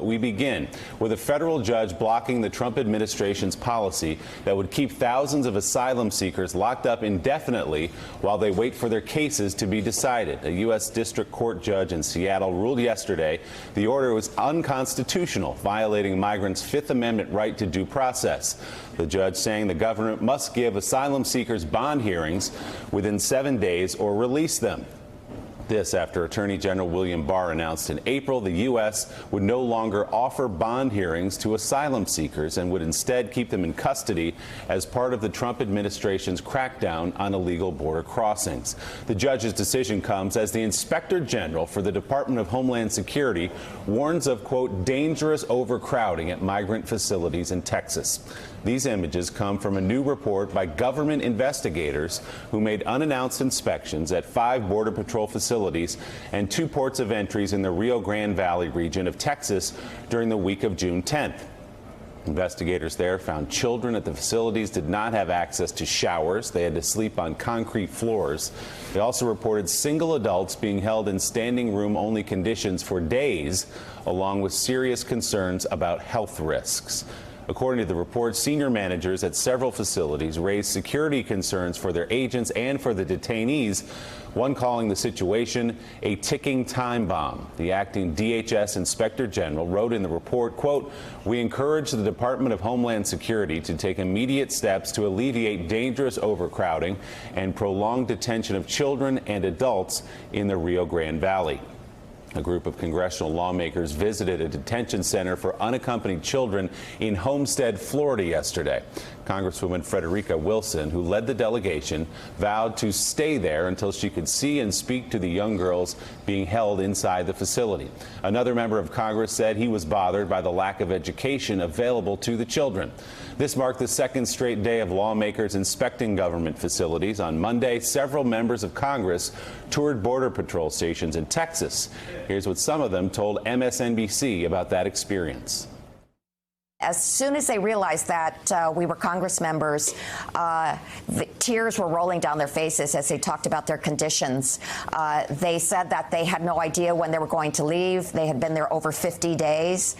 But we begin with a federal judge blocking the Trump administration's policy that would keep thousands of asylum seekers locked up indefinitely while they wait for their cases to be decided. A U.S. District Court judge in Seattle ruled yesterday the order was unconstitutional, violating migrants' Fifth Amendment right to due process. The judge saying the government must give asylum seekers bond hearings within 7 days or release them. This after Attorney General William Barr announced in April the U.S. would no longer offer bond hearings to asylum seekers and would instead keep them in custody as part of the Trump administration's crackdown on illegal border crossings. The judge's decision comes as the Inspector General for the Department of Homeland Security warns of, quote, dangerous overcrowding at migrant facilities in Texas. These images come from a new report by government investigators who made unannounced inspections at 5 Border Patrol facilities and 2 ports of entries in the Rio Grande Valley region of Texas during the week of June 10th. Investigators there found children at the facilities did not have access to showers. They had to sleep on concrete floors. They also reported single adults being held in standing room only conditions for days, along with serious concerns about health risks. According to the report, senior managers at several facilities raised security concerns for their agents and for the detainees, one calling the situation a ticking time bomb. The acting DHS Inspector General wrote in the report, quote, we encourage the Department of Homeland Security to take immediate steps to alleviate dangerous overcrowding and prolonged detention of children and adults in the Rio Grande Valley. A group of congressional lawmakers visited a detention center for unaccompanied children in Homestead, Florida yesterday. Congresswoman Frederica Wilson, who led the delegation, vowed to stay there until she could see and speak to the young girls being held inside the facility. Another member of Congress said he was bothered by the lack of education available to the children. This marked the second straight day of lawmakers inspecting government facilities. On Monday, several members of Congress toured Border Patrol stations in Texas. Here's what some of them told MSNBC about that experience. As soon as they realized that we were Congress members, the tears were rolling down their faces as they talked about their conditions. They said that they had no idea when they were going to leave. They had been there over 50 days.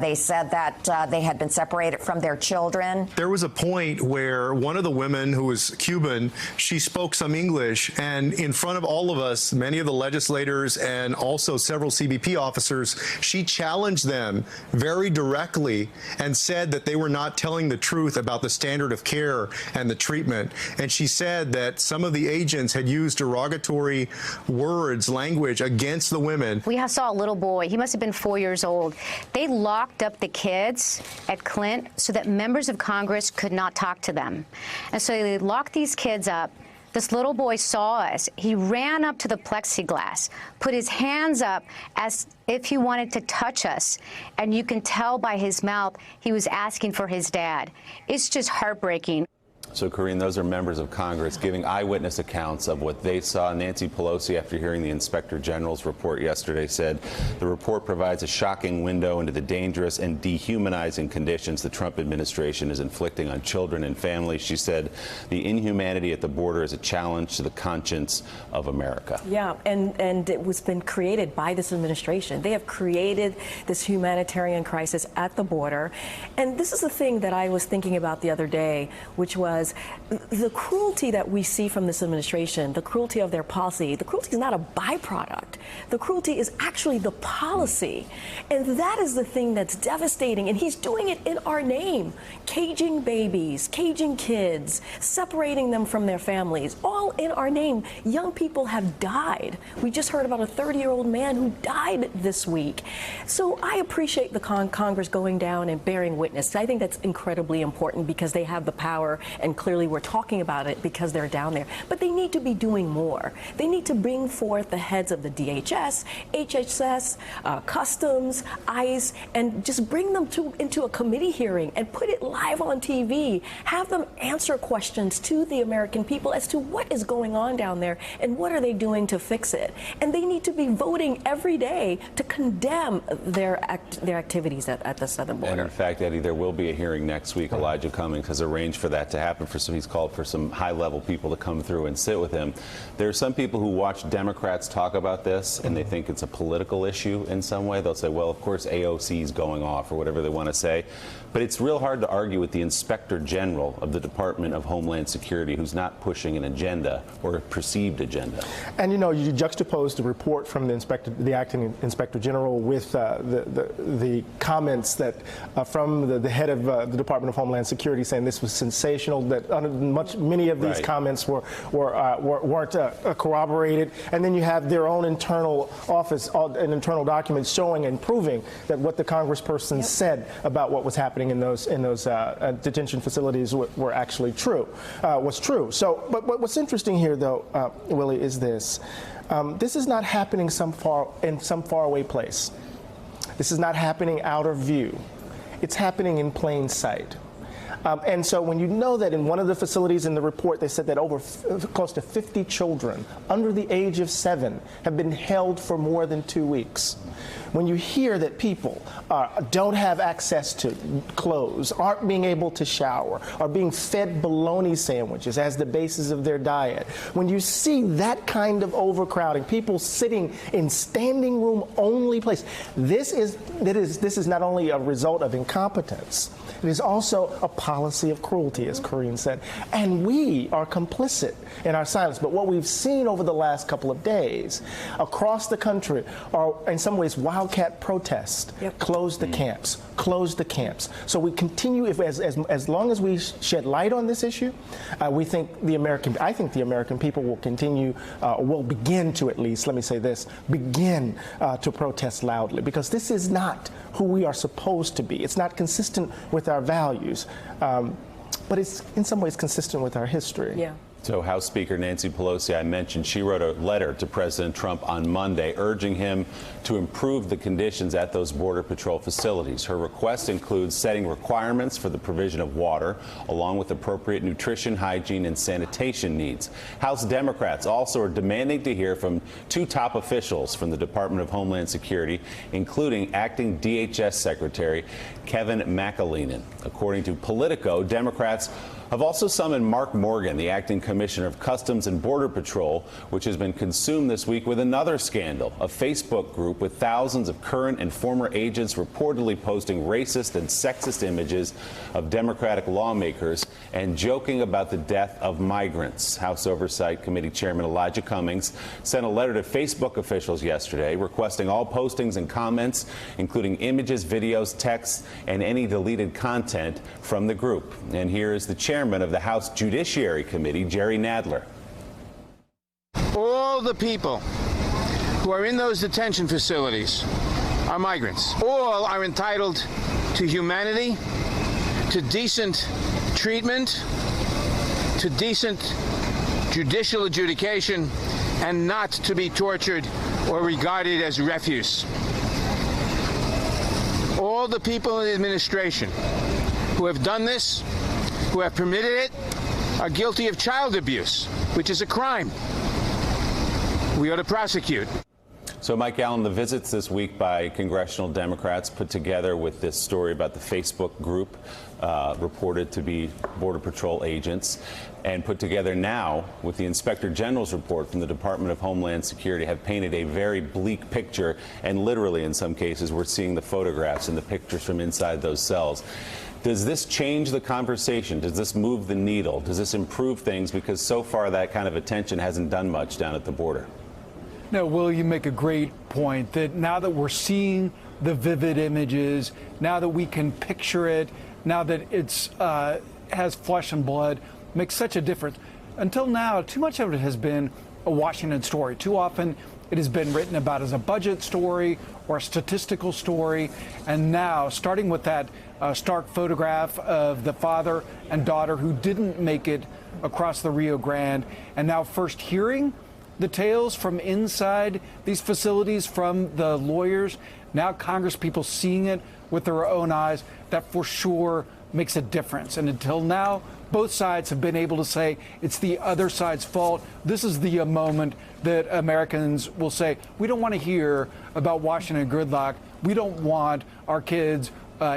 They said that they had been separated from their children. There was a point where one of the women, who was Cuban, she spoke some English, and in front of all of us, many of the legislators and also several CBP officers, she challenged them very directly and said that they were not telling the truth about the standard of care and the treatment. And she said that some of the agents had used derogatory words, language against the women. We saw a little boy. He must have been 4 years old. They locked up the kids at Clint so that members of Congress could not talk to them. And so they locked these kids up. This little boy saw us. He ran up to the plexiglass, put his hands up as if he wanted to touch us. And you can tell by his mouth he was asking for his dad. It's just heartbreaking. So, Karine, those are members of Congress giving eyewitness accounts of what they saw. Nancy Pelosi, after hearing the Inspector General's report yesterday, said the report provides a shocking window into the dangerous and dehumanizing conditions the Trump administration is inflicting on children and families. She said the inhumanity at the border is a challenge to the conscience of America. Yeah, and it was been created by this administration. They have created this humanitarian crisis at the border. And this is the thing that I was thinking about the other day, which was the cruelty that we see from this administration, the cruelty of their policy. The cruelty is not a byproduct. The cruelty is actually the policy. And that is the thing that's devastating. And he's doing it in our name. Caging babies, caging kids, separating them from their families, all in our name. Young people have died. We just heard about a 30-year-old man who died this week. So I appreciate the Congress going down and bearing witness. I think that's incredibly important because they have the power, and clearly we're talking about it because they're down there. But they need to be doing more. They need to bring forth the heads of the DHS, HHS, Customs, ICE, and just bring them into a committee hearing and put it live on TV. Have them answer questions to the American people as to what is going on down there and what are they doing to fix it. And they need to be voting every day to condemn their activities at the southern border. And in fact, Eddie, there will be a hearing next week. Elijah Cummings has arranged for that to happen. happen for some, he's called for some high-level people to come through and sit with him. There are some people who watch Democrats talk about this and they think it's a political issue in some way. They'll say, well, of course AOC is going off, or whatever they want to say. But it's real hard to argue with the Inspector General of the Department of Homeland Security, who's not pushing an agenda or a perceived agenda. And you juxtapose the report from the acting Inspector General with the comments that from the head of the Department of Homeland Security saying this was sensational, that many of these comments weren't corroborated, and then you have their own internal office and internal documents showing and proving that what the congressperson said about what was happening in those detention facilities were actually true, was true. So, but what's interesting here, though, Willie, is this: this is not happening in some faraway place. This is not happening out of view. It's happening in plain sight. And so when you know that in one of the facilities in the report, they said that over close to 50 children under the age of 7 have been held for more than 2 weeks. When you hear that people don't have access to clothes, aren't being able to shower, are being fed bologna sandwiches as the basis of their diet, when you see that kind of overcrowding, people sitting in standing room only place, this is not only a result of incompetence, it is also a policy of cruelty, as Karine said. And we are complicit in our silence. But what we've seen over the last couple of days across the country are, in some ways, wildcat protests. Close the camps. Close the camps. So we continue, as long as we shed light on this issue, I think the American people will continue, will begin to, at least, let me say this, begin to protest loudly, because this is not who we are supposed to be. It's not consistent with our values, but it's in some ways consistent with our history. Yeah. So House Speaker Nancy Pelosi, I mentioned, she wrote a letter to President Trump on Monday urging him to improve the conditions at those Border Patrol facilities. Her request includes setting requirements for the provision of water, along with appropriate nutrition, hygiene, and sanitation needs. House Democrats also are demanding to hear from 2 top officials from the Department of Homeland Security, including acting DHS Secretary Kevin McAleenan. According to Politico, Democrats have also summoned Mark Morgan, the acting commissioner of Customs and Border Patrol, which has been consumed this week with another scandal, a Facebook group with thousands of current and former agents reportedly posting racist and sexist images of Democratic lawmakers and joking about the death of migrants. House Oversight Committee Chairman Elijah Cummings sent a letter to Facebook officials yesterday requesting all postings and comments, including images, videos, texts, and any deleted content from the group. And here is the chairman of the House Judiciary Committee, Jerry Nadler. All the people who are in those detention facilities are migrants. All are entitled to humanity, to decent treatment, to decent judicial adjudication, and not to be tortured or regarded as refuse. All the people in the administration who have done this, who have permitted it, are guilty of child abuse, which is a crime we ought to prosecute. So, Mike Allen, the visits this week by congressional Democrats put together with this story about the Facebook group reported to be Border Patrol agents, and put together now with the Inspector General's report from the Department of Homeland Security, have painted a very bleak picture. And literally, in some cases, we're seeing the photographs and the pictures from inside those cells. Does this change the conversation? Does this move the needle? Does this improve things? Because so far that kind of attention hasn't done much down at the border. No, Will, you make a great point that now that we're seeing the vivid images, now that we can picture it, now that it's has flesh and blood, makes such a difference. Until now, too much of it has been a Washington story. Too often it has been written about as a budget story or a statistical story. And now, starting with that stark photograph of the father and daughter who didn't make it across the Rio Grande, and now first hearing the tales from inside these facilities from the lawyers, now Congress people seeing it with their own eyes, that for sure makes a difference. And until now, both sides have been able to say it's the other side's fault. This is the moment that Americans will say, we don't want to hear about Washington gridlock. We don't want our kids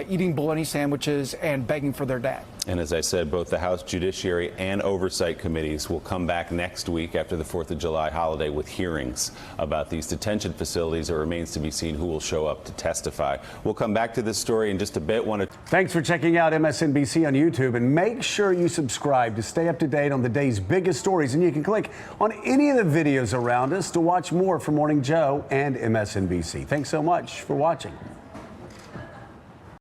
eating bologna sandwiches and begging for their dad. And as I said, both the House Judiciary and Oversight Committees will come back next week after the 4th of July holiday with hearings about these detention facilities. It remains to be seen who will show up to testify. We'll come back to this story in just a bit. Thanks for checking out MSNBC on YouTube, and make sure you subscribe to stay up to date on the day's biggest stories. And you can click on any of the videos around us to watch more from Morning Joe and MSNBC. Thanks so much for watching.